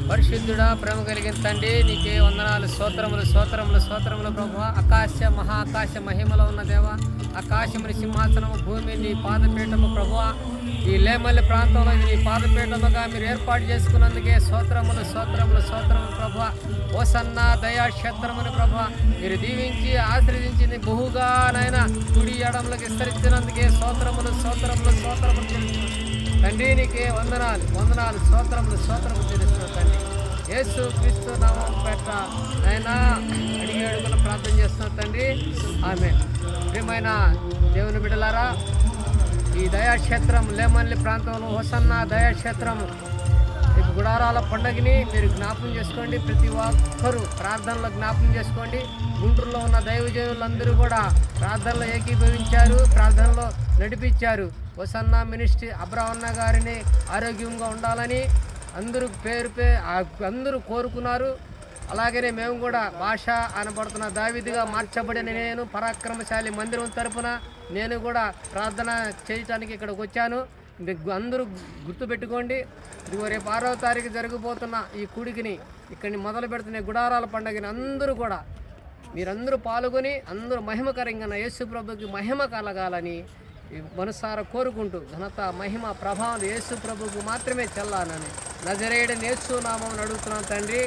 పరిశుద్ధుడా, ప్రేమ కలిగిన తండ్రి, నీకే వందనాలు, స్తోత్రములు స్తోత్రములు స్తోత్రములు ప్రభువా. ఆకాశ మహాకాశ మహిమలో ఉన్న దేవ, ఆకాశముని సింహాసనము, భూమి నీ పాదపీఠము ప్రభువా. ఈ లేమల్లి ప్రాంతంలో నీ పాదపీఠముగా మీరు ఏర్పాటు చేసుకున్నందుకే స్తోత్రములు స్తోత్రములు స్తోత్రములు ప్రభువా. హోసన్నా దయాక్షేత్రముని ప్రభువా, మీరు దీవించి ఆశీర్వదించింది బహుగా నాయన కుడి ఎడములకు విస్తరించినందుకే స్తోత్రములు స్తోత్రములు స్తోత్రములు చెల్లిస్తున్నాను తండ్రి. నీకే వందనాలు వందనాలు స్తోత్రములు స్తోత్రములు చెల్లిస్తున్నాను తండ్రి. యేసు క్రీస్తు నామం పెట్ట ఆయన అడిగి అడుగున ప్రార్థన చేస్తున్నాను తండ్రి. ఆమేన్. ప్రియమైన దేవుని బిడ్డలారా, ఈ దయాక్షేత్రం లేమల్లి ప్రాంతంలో హోసన్న దయాక్షేత్రం గుడారాల పండుగని మీరు జ్ఞాపకం చేసుకోండి. ప్రతి ఒక్కరూ ప్రార్థనలో జ్ఞాపకం చేసుకోండి. గుంటూరులో ఉన్న దైవజనులందరూ కూడా ప్రార్థనలో ఏకీభవించారు, ప్రార్థనలో నడిపించారు. హోసన్న మినిస్ట్రీ అబ్రాహన్న గారిని ఆరోగ్యంగా ఉండాలని అందరూ అందరూ కోరుకున్నారు. అలాగనే మేము కూడా భాష అనబడుతున్న దావీదుగా మార్చబడిన నేను పరాక్రమశాలి మందిరం తరపున నేను కూడా ప్రార్థన చేయటానికి ఇక్కడికి వచ్చాను. అందరూ గుర్తుపెట్టుకోండి. ఇదిగో రేపు 6వ తారీఖు జరగబోతున్న ఈ కూడికిని ఇక్కడిని మొదలు పెడుతున్న గుడారాల పండుగని అందరూ కూడా మీరందరూ పాల్గొని అందరూ మహిమకరంగా యేసు ప్రభుకి మహిమ కలగాలని మనసారా కోరుకుంటూ, ఘనత మహిమ ప్రభావం యేసు ప్రభుకు మాత్రమే చెల్లానని నజరేయుడైన యేసు నామమున అడుగుతున్నాను తండ్రి.